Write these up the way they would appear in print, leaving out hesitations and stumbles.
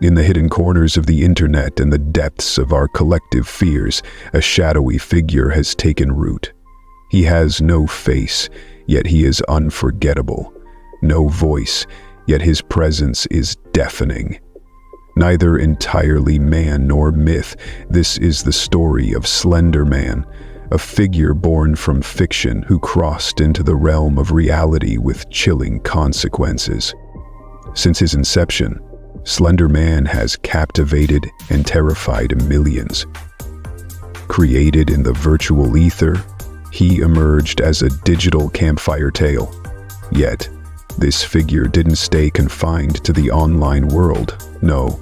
In the hidden corners of the internet and the depths of our collective fears, a shadowy figure has taken root. He has no face, yet he is unforgettable. No voice, yet his presence is deafening. Neither entirely man nor myth, this is the story of Slender Man, a figure born from fiction who crossed into the realm of reality with chilling consequences. Since his inception, Slender Man has captivated and terrified millions. Created in the virtual ether, he emerged as a digital campfire tale. Yet, this figure didn't stay confined to the online world. No,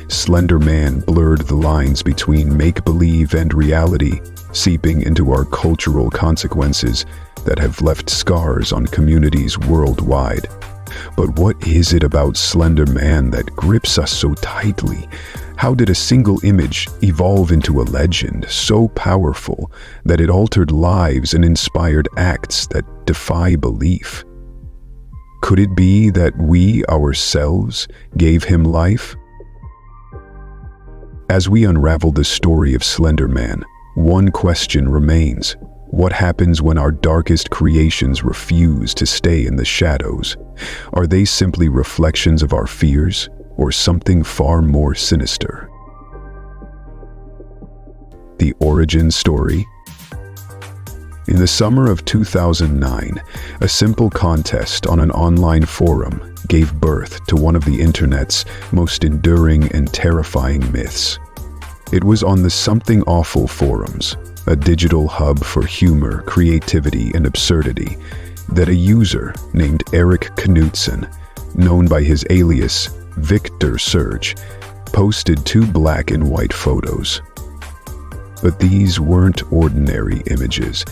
Slender Man blurred the lines between make-believe and reality, seeping into our cultural consequences that have left scars on communities worldwide. But what is it about Slender Man that grips us so tightly? How did a single image evolve into a legend so powerful that it altered lives and inspired acts that defy belief? Could it be that we ourselves gave him life? As we unravel the story of Slender Man, one question remains. What happens when our darkest creations refuse to stay in the shadows? Are they simply reflections of our fears, or something far more sinister? The origin story. In the summer of 2009, a simple contest on an online forum gave birth to one of the internet's most enduring and terrifying myths. It was on the Something Awful forums, a digital hub for humor, creativity, and absurdity, that a user named Eric Knudsen, known by his alias Victor Surge, posted 2 black and white photos. But these weren't ordinary images.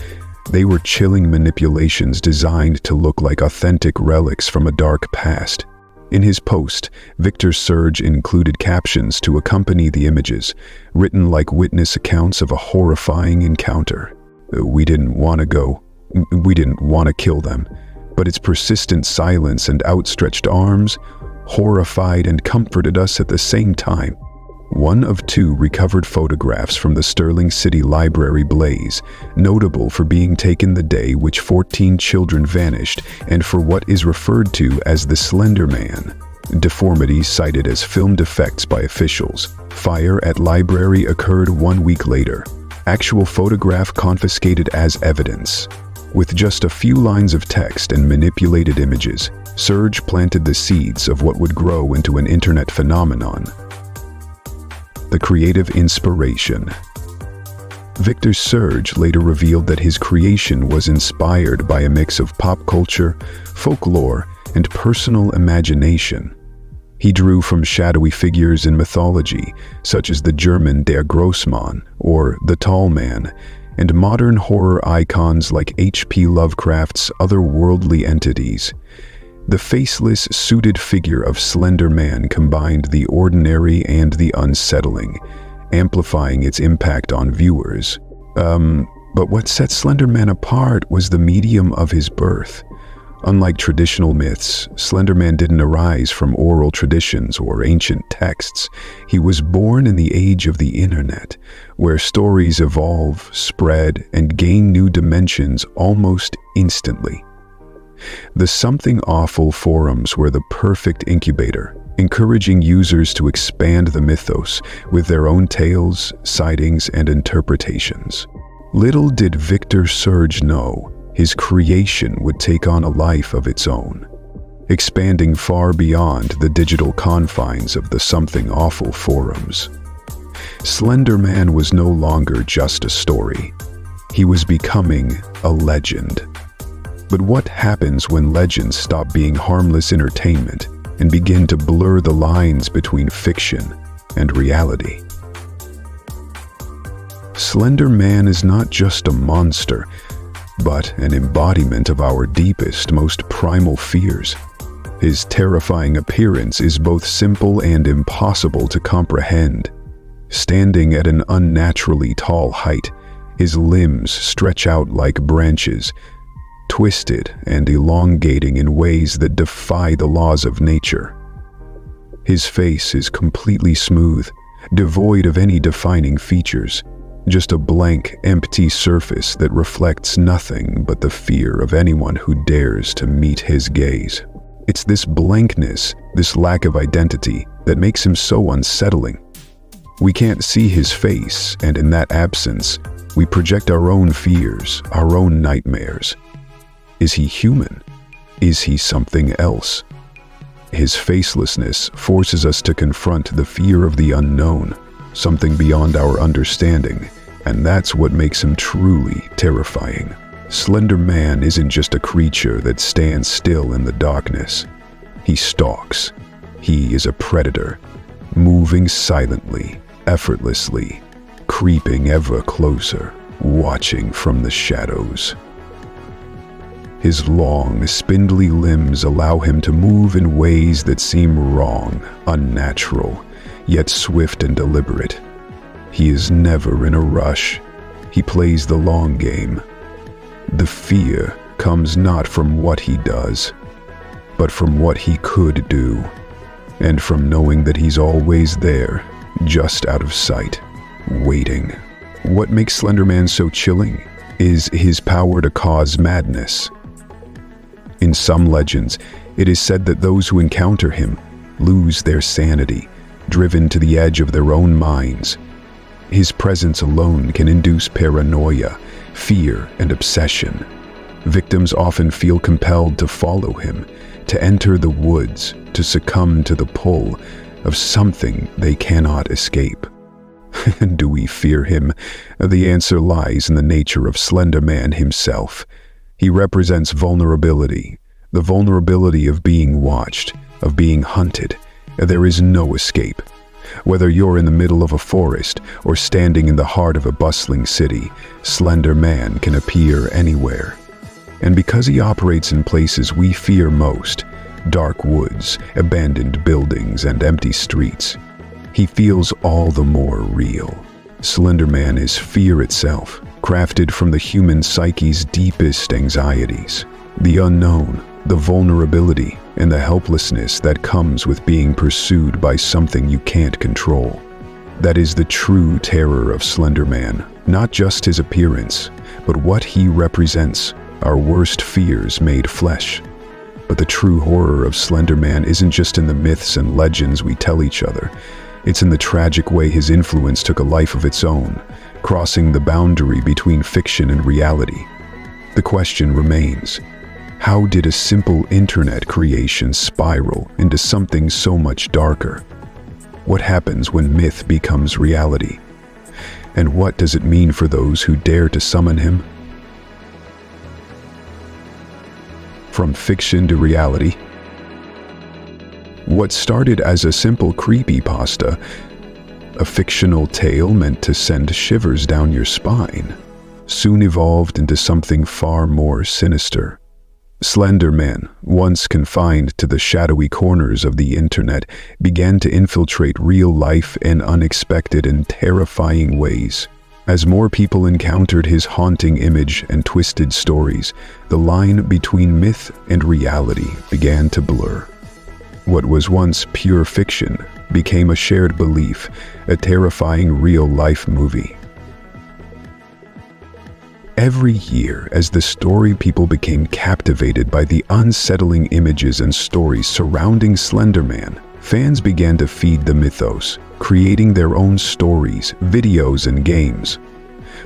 They were chilling manipulations designed to look like authentic relics from a dark past. In his post, Victor Surge included captions to accompany the images, written like witness accounts of a horrifying encounter. We didn't want to kill them, but its persistent silence and outstretched arms horrified and comforted us at the same time. One of 2 recovered photographs from the Sterling City Library blaze, notable for being taken the day which 14 children vanished and for what is referred to as the Slender Man. Deformities cited as film defects by officials. Fire at library occurred 1 week later. Actual photograph confiscated as evidence. With just a few lines of text and manipulated images, Surge planted the seeds of what would grow into an internet phenomenon. The creative inspiration. Victor Surge later revealed that his creation was inspired by a mix of pop culture, folklore, and personal imagination. He drew from shadowy figures in mythology, such as the German Der Grossmann or the Tall Man, and modern horror icons like H.P. Lovecraft's otherworldly entities. The faceless, suited figure of Slender Man combined the ordinary and the unsettling, amplifying its impact on viewers. But what set Slender Man apart was the medium of his birth. Unlike traditional myths, Slender Man didn't arise from oral traditions or ancient texts. He was born in the age of the internet, where stories evolve, spread, and gain new dimensions almost instantly. The Something Awful forums were the perfect incubator, encouraging users to expand the mythos with their own tales, sightings, and interpretations. Little did Victor Surge know, his creation would take on a life of its own, expanding far beyond the digital confines of the Something Awful forums. Slender Man was no longer just a story. He was becoming a legend. But what happens when legends stop being harmless entertainment and begin to blur the lines between fiction and reality? Slender Man is not just a monster, but an embodiment of our deepest, most primal fears. His terrifying appearance is both simple and impossible to comprehend. Standing at an unnaturally tall height, his limbs stretch out like branches, twisted and elongating in ways that defy the laws of nature. His face is completely smooth, devoid of any defining features, just a blank, empty surface that reflects nothing but the fear of anyone who dares to meet his gaze. It's this blankness, this lack of identity, that makes him so unsettling. We can't see his face, and in that absence, we project our own fears, our own nightmares. Is he human? Is he something else? His facelessness forces us to confront the fear of the unknown, something beyond our understanding, and that's what makes him truly terrifying. Slender Man isn't just a creature that stands still in the darkness. He stalks. He is a predator, moving silently, effortlessly, creeping ever closer, watching from the shadows. His long, spindly limbs allow him to move in ways that seem wrong, unnatural, yet swift and deliberate. He is never in a rush. He plays the long game. The fear comes not from what he does, but from what he could do, and from knowing that he's always there, just out of sight, waiting. What makes Slender Man so chilling is his power to cause madness. In some legends, it is said that those who encounter him lose their sanity, driven to the edge of their own minds. His presence alone can induce paranoia, fear, and obsession. Victims often feel compelled to follow him, to enter the woods, to succumb to the pull of something they cannot escape. Do we fear him? The answer lies in the nature of Slender Man himself. He represents vulnerability, the vulnerability of being watched, of being hunted. There is no escape. Whether you're in the middle of a forest or standing in the heart of a bustling city, Slender Man can appear anywhere. And because he operates in places we fear most, dark woods, abandoned buildings, and empty streets, he feels all the more real. Slender Man is fear itself, crafted from the human psyche's deepest anxieties. The unknown, the vulnerability, and the helplessness that comes with being pursued by something you can't control. That is the true terror of Slender Man, not just his appearance, but what he represents, our worst fears made flesh. But the true horror of Slender Man isn't just in the myths and legends we tell each other. It's in the tragic way his influence took a life of its own, crossing the boundary between fiction and reality. The question remains, how did a simple internet creation spiral into something so much darker? What happens when myth becomes reality? And what does it mean for those who dare to summon him? From fiction to reality, what started as a simple creepypasta, a fictional tale meant to send shivers down your spine, soon evolved into something far more sinister. Slender Man, once confined to the shadowy corners of the internet, began to infiltrate real life in unexpected and terrifying ways. As more people encountered his haunting image and twisted stories, the line between myth and reality began to blur. What was once pure fiction became a shared belief, a terrifying real-life movie. Every year, as the story people became captivated by the unsettling images and stories surrounding Slender Man, fans began to feed the mythos, creating their own stories, videos, and games.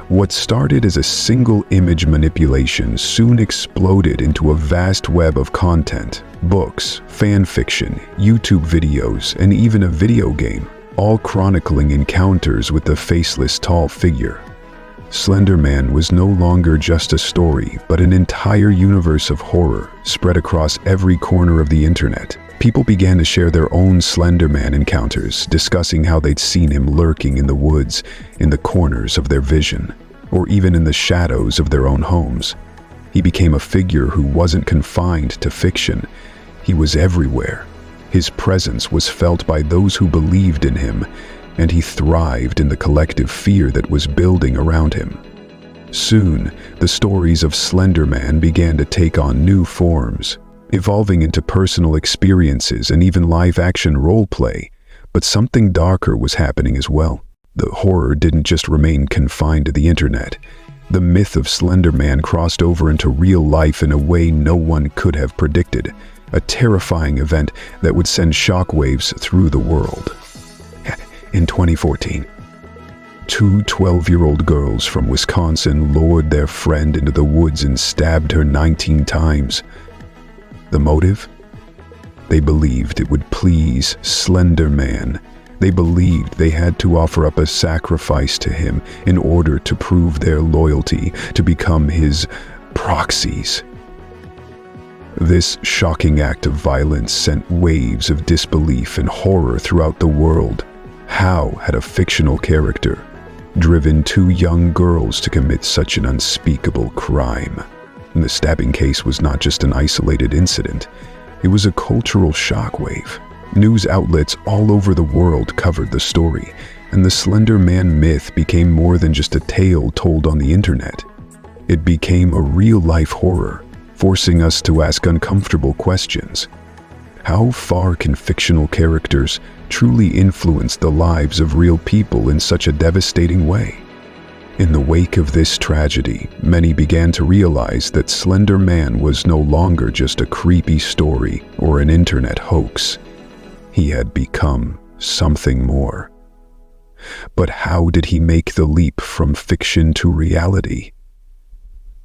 What started as a single image manipulation soon exploded into a vast web of content, books, fan fiction, YouTube videos, and even a video game, all chronicling encounters with the faceless tall figure. Slender Man was no longer just a story, but an entire universe of horror spread across every corner of the internet. People began to share their own Slender Man encounters, discussing how they'd seen him lurking in the woods, in the corners of their vision, or even in the shadows of their own homes. He became a figure who wasn't confined to fiction. He was everywhere. His presence was felt by those who believed in him, and he thrived in the collective fear that was building around him. Soon, the stories of Slender Man began to take on new forms. evolving into personal experiences and even live-action role-play. But something darker was happening as well. The horror didn't just remain confined to the internet. The myth of Slender Man crossed over into real life in a way no one could have predicted, a terrifying event that would send shockwaves through the world. In 2014, two 12-year-old girls from Wisconsin lured their friend into the woods and stabbed her 19 times. The motive? They believed it would please Slender Man. They believed they had to offer up a sacrifice to him in order to prove their loyalty, to become his proxies. This shocking act of violence sent waves of disbelief and horror throughout the world. How had a fictional character driven two young girls to commit such an unspeakable crime? And the stabbing case was not just an isolated incident. It was a cultural shockwave. News outlets all over the world covered the story, and the Slender Man myth became more than just a tale told on the internet. It became a real-life horror, forcing us to ask uncomfortable questions. How far can fictional characters truly influence the lives of real people in such a devastating way? In the wake of this tragedy, many began to realize that Slender Man was no longer just a creepy story or an internet hoax. He had become something more. But how did he make the leap from fiction to reality?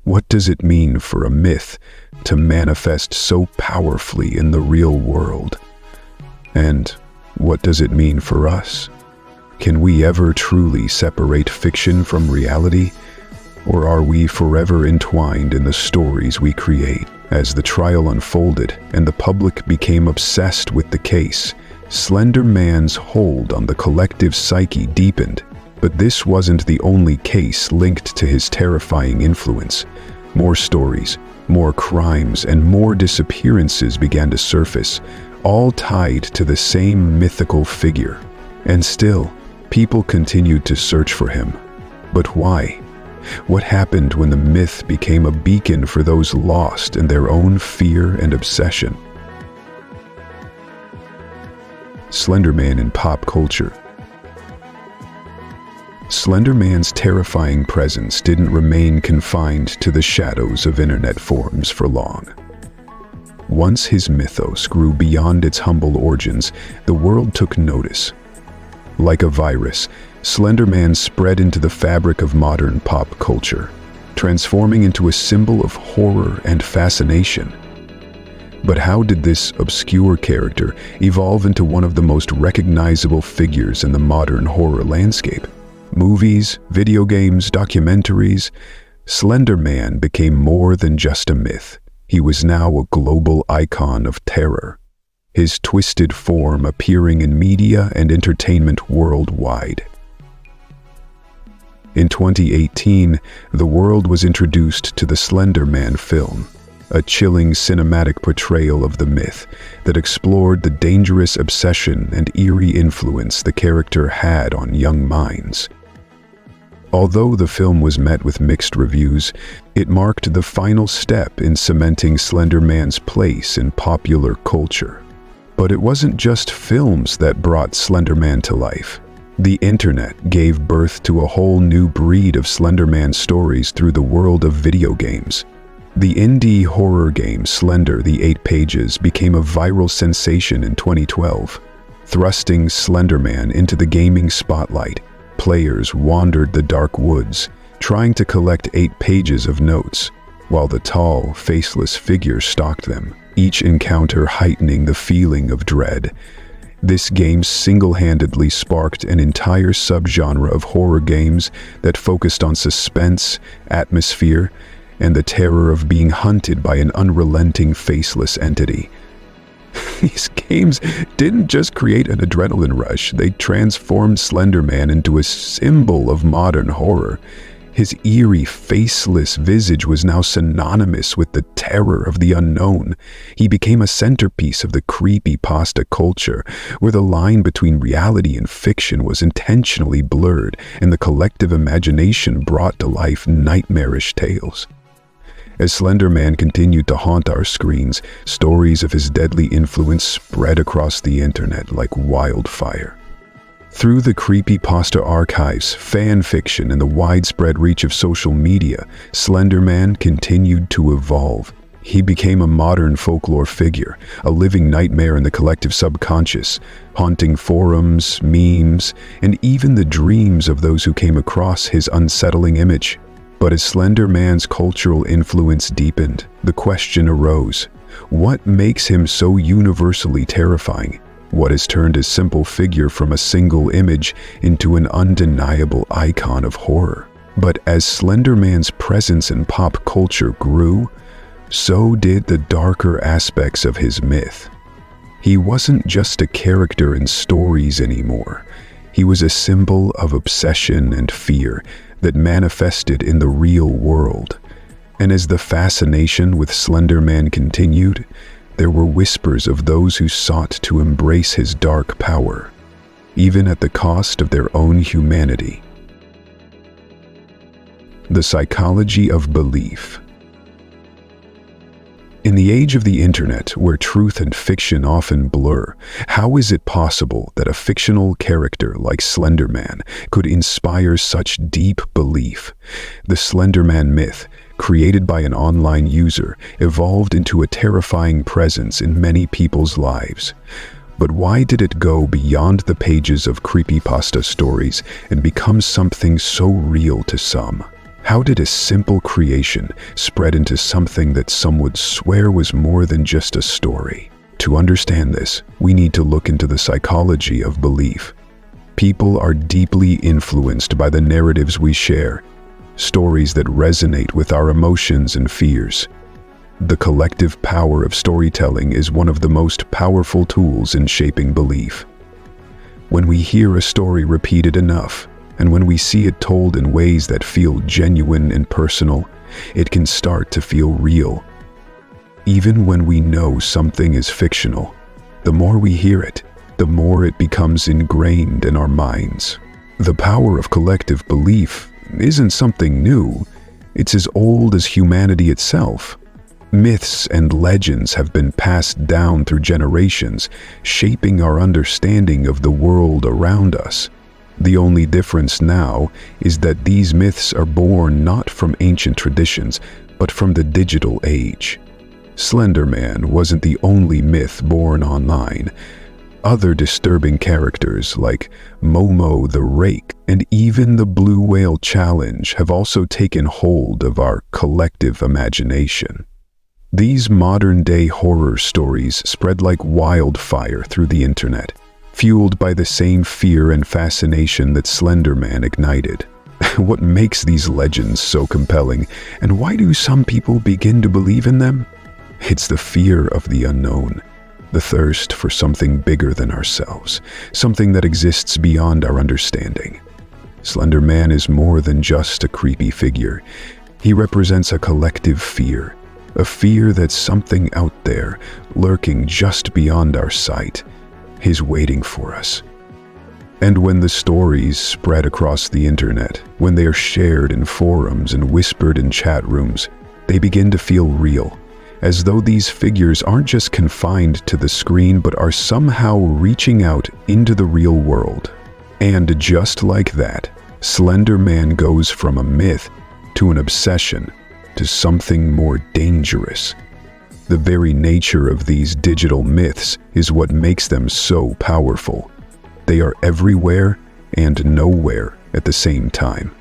What does it mean for a myth to manifest so powerfully in the real world? And what does it mean for us? Can we ever truly separate fiction from reality? Or are we forever entwined in the stories we create? As the trial unfolded and the public became obsessed with the case, Slender Man's hold on the collective psyche deepened. But this wasn't the only case linked to his terrifying influence. More stories, more crimes, and more disappearances began to surface, all tied to the same mythical figure. And still, people continued to search for him. But why? What happened when the myth became a beacon for those lost in their own fear and obsession? Slender Man in pop culture. Slender Man's terrifying presence didn't remain confined to the shadows of internet forums for long. Once his mythos grew beyond its humble origins, the world took notice. Like a virus, Slender Man spread into the fabric of modern pop culture, transforming into a symbol of horror and fascination. But how did this obscure character evolve into one of the most recognizable figures in the modern horror landscape? Movies, video games, documentaries, Slender Man became more than just a myth. He was now a global icon of terror, his twisted form appearing in media and entertainment worldwide. In 2018, the world was introduced to the Slender Man film, a chilling cinematic portrayal of the myth that explored the dangerous obsession and eerie influence the character had on young minds. Although the film was met with mixed reviews, it marked the final step in cementing Slender Man's place in popular culture. But it wasn't just films that brought Slender Man to life. The internet gave birth to a whole new breed of Slender Man stories through the world of video games. The indie horror game Slender: The 8 Pages became a viral sensation in 2012, thrusting Slender Man into the gaming spotlight. Players wandered the dark woods, trying to collect 8 pages of notes, while the tall, faceless figure stalked them, each encounter heightening the feeling of dread. This game single-handedly sparked an entire subgenre of horror games that focused on suspense, atmosphere, and the terror of being hunted by an unrelenting, faceless entity. These games didn't just create an adrenaline rush, they transformed Slender Man into a symbol of modern horror. His eerie, faceless visage was now synonymous with the terror of the unknown. He became a centerpiece of the creepypasta culture, where the line between reality and fiction was intentionally blurred, and the collective imagination brought to life nightmarish tales. As Slender Man continued to haunt our screens, stories of his deadly influence spread across the internet like wildfire. Through the creepypasta archives, fan fiction, and the widespread reach of social media, Slender Man continued to evolve. He became a modern folklore figure, a living nightmare in the collective subconscious, haunting forums, memes, and even the dreams of those who came across his unsettling image. But as Slender Man's cultural influence deepened, the question arose: what makes him so universally terrifying? What has turned a simple figure from a single image into an undeniable icon of horror? But as Slender Man's presence in pop culture grew, so did the darker aspects of his myth. He wasn't just a character in stories anymore. He was a symbol of obsession and fear that manifested in the real world. And as the fascination with Slender Man continued, there were whispers of those who sought to embrace his dark power, even at the cost of their own humanity. The psychology of belief. In the age of the internet, where truth and fiction often blur, how is it possible that a fictional character like Slender Man could inspire such deep belief? The Slender Man myth, created by an online user, evolved into a terrifying presence in many people's lives. But why did it go beyond the pages of creepypasta stories and become something so real to some? How did a simple creation spread into something that some would swear was more than just a story? To understand this, we need to look into the psychology of belief. People are deeply influenced by the narratives we share, stories that resonate with our emotions and fears. The collective power of storytelling is one of the most powerful tools in shaping belief. When we hear a story repeated enough, and when we see it told in ways that feel genuine and personal, it can start to feel real. Even when we know something is fictional, the more we hear it, the more it becomes ingrained in our minds. The power of collective belief isn't something new. It's as old as humanity itself. Myths and legends have been passed down through generations, shaping our understanding of the world around us. The only difference now is that these myths are born not from ancient traditions, but from the digital age. Slender Man wasn't the only myth born online. Other disturbing characters like Momo the Rake and even the Blue Whale Challenge have also taken hold of our collective imagination. These modern-day horror stories spread like wildfire through the internet, fueled by the same fear and fascination that Slender Man ignited. What makes these legends so compelling, and why do some people begin to believe in them? It's the fear of the unknown, the thirst for something bigger than ourselves, something that exists beyond our understanding. Slender Man is more than just a creepy figure. He represents a collective fear, a fear that something out there, lurking just beyond our sight, is waiting for us. And when the stories spread across the internet, when they are shared in forums and whispered in chat rooms, they begin to feel real, as though these figures aren't just confined to the screen but are somehow reaching out into the real world. And just like that, Slender Man goes from a myth to an obsession to something more dangerous. The very nature of these digital myths is what makes them so powerful. They are everywhere and nowhere at the same time.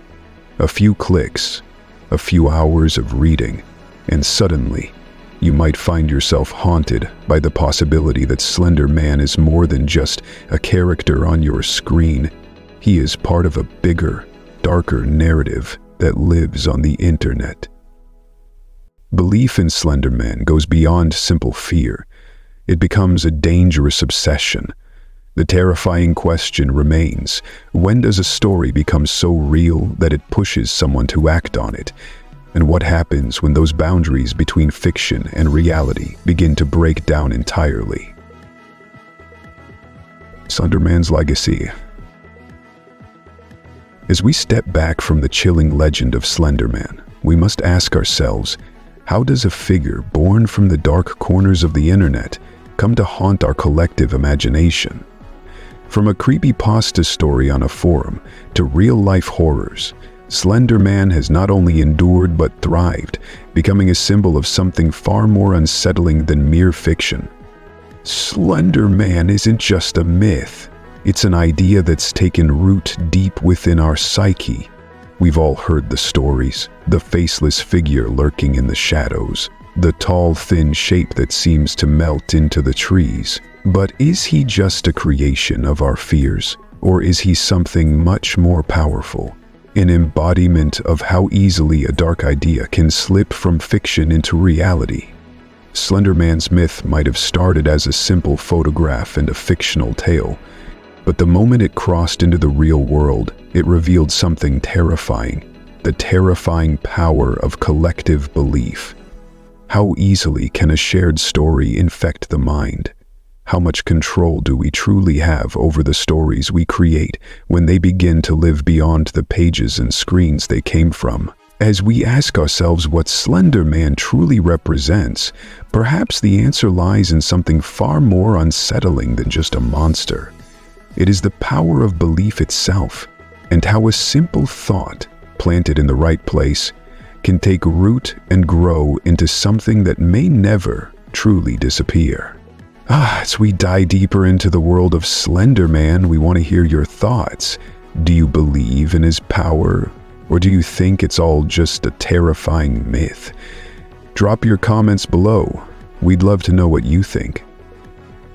A few clicks, a few hours of reading, and suddenly, you might find yourself haunted by the possibility that Slender Man is more than just a character on your screen. He is part of a bigger, darker narrative that lives on the internet. Belief in Slender Man goes beyond simple fear. It becomes a dangerous obsession. The terrifying question remains: when does a story become so real that it pushes someone to act on it? And what happens when those boundaries between fiction and reality begin to break down entirely? Slender Man's legacy. As we step back from the chilling legend of Slender Man, we must ask ourselves, How does a figure born from the dark corners of the internet come to haunt our collective imagination? From a creepypasta story on a forum to real-life horrors, Slender Man has not only endured but thrived, becoming a symbol of something far more unsettling than mere fiction. Slender Man isn't just a myth. It's an idea that's taken root deep within our psyche. We've all heard the stories, the faceless figure lurking in the shadows, the tall, thin shape that seems to melt into the trees. But is he just a creation of our fears, or is he something much more powerful? An embodiment of how easily a dark idea can slip from fiction into reality. Slender Man's myth might have started as a simple photograph and a fictional tale, but the moment it crossed into the real world, it revealed something terrifying, the terrifying power of collective belief. How easily can a shared story infect the mind? How much control do we truly have over the stories we create when they begin to live beyond the pages and screens they came from? As we ask ourselves what Slender Man truly represents, perhaps the answer lies in something far more unsettling than just a monster. It is the power of belief itself, and how a simple thought, planted in the right place, can take root and grow into something that may never truly disappear. As we dive deeper into the world of Slender Man, we want to hear your thoughts. Do you believe in his power, or do you think it's all just a terrifying myth? Drop your comments below. We'd love to know what you think.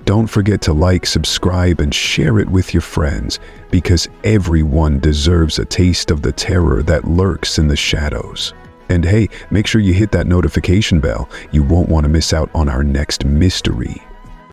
Don't forget to like, subscribe, and share it with your friends, because everyone deserves a taste of the terror that lurks in the shadows. And hey, make sure you hit that notification bell. You won't want to miss out on our next mystery.